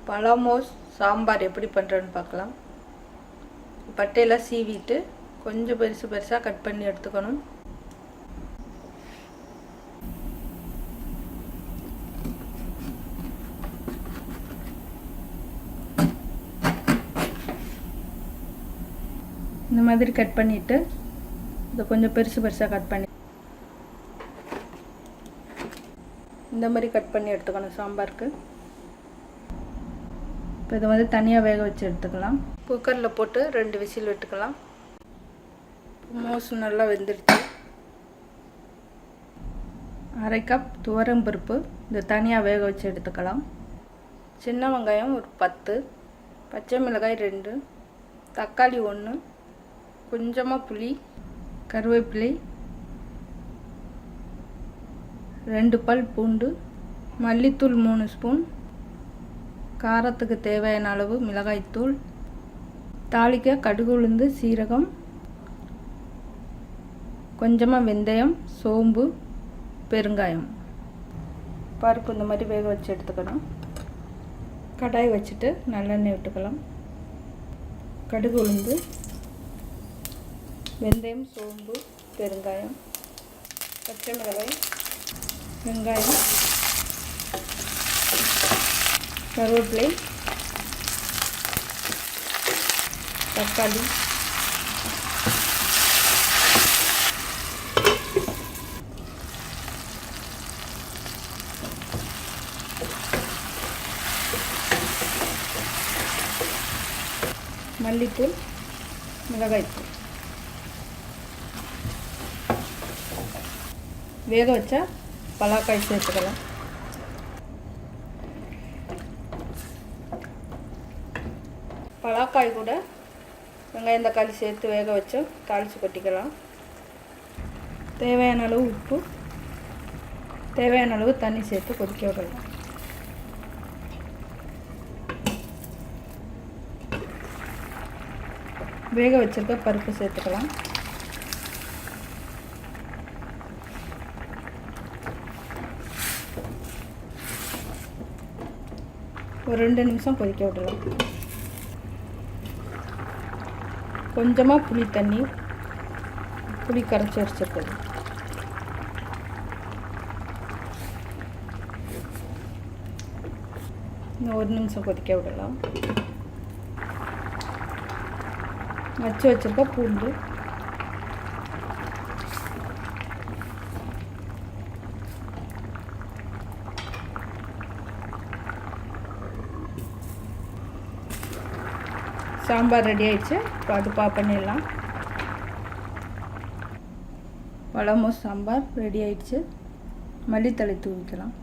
பழமோஸ் சாம்பார் எப்படி பண்ணுறேன்னு பார்க்கலாம். பட்டையெல்லாம் சீவிட்டு கொஞ்சம் பெருசு பெருசாக கட் பண்ணி எடுத்துக்கணும். இந்த மாதிரி கட் பண்ணிவிட்டு இதை கொஞ்சம் பெருசு பெருசாக கட் பண்ணி இந்த மாதிரி கட் பண்ணி எடுத்துக்கணும் சாம்பாருக்கு. இப்போ இதை வந்து தனியாக வேக வச்சு எடுத்துக்கலாம். குக்கரில் போட்டு 2 விசில் விட்டுக்கலாம். மோசு நல்லா வெந்துடுச்சு. 1/2 கப் துவரம்பருப்பு இதை தனியாக வேக வச்சு எடுத்துக்கலாம். சின்ன வெங்காயம் ஒரு 10, பச்சை மிளகாய் 2, தக்காளி 1, கொஞ்சமாக புளி, கருவேப்பிலை, 2 பல் பூண்டு, மல்லித்தூள் 3 ஸ்பூன், காரத்துக்கு தேவையான அளவு மிளகாய்த்தூள், தாளிக்க கடுகு உளுந்து சீரகம், கொஞ்சமாக வெந்தயம், சோம்பு, பெருங்காயம். பருப்பு இந்த மாதிரி வேக வச்சு எடுத்துக்கணும். கடாய் வச்சுட்டு நல்லெண்ணெய் விட்டுக்கலாம். கடுகு உளுந்து, வெந்தயம், சோம்பு, பெருங்காயம், பச்சை மிளகாய், வெங்காயம், கருவேப்பிலை, தக்காளி, மல்லித்தூள், மிளகாய்த்தூள். வேக வச்சா பலாக்காய் சேர்த்துக்கலாம். பலாக்காய் கூட வெங்காயம் தக்காளி சேர்த்து வேக வச்சு தாளித்து கொட்டிக்கலாம். தேவையான அளவு உப்பு, தேவையான அளவு தண்ணி சேர்த்து கொதிக்க விடலாம். வேக வச்சிருக்க பருப்பு சேர்த்துக்கலாம். ஒரு 2 நிமிஷம் கொதிக்க விடலாம். கொஞ்சமாக புளி தண்ணி, புளி கரைச்சி வச்சுருக்குது. இன்னும் 1 நிமிஷம் கொதிக்க விடலாம். வச்சு வச்சுருக்க பூண்டு, சாம்பார் ரெடி ஆயிடுச்சு. இப்போ அடுப்பா பண்ணிடலாம். பழமோஸ் சாம்பார் ரெடி ஆயிடுச்சு. மல்லித்தழை தூவிக்கலாம்.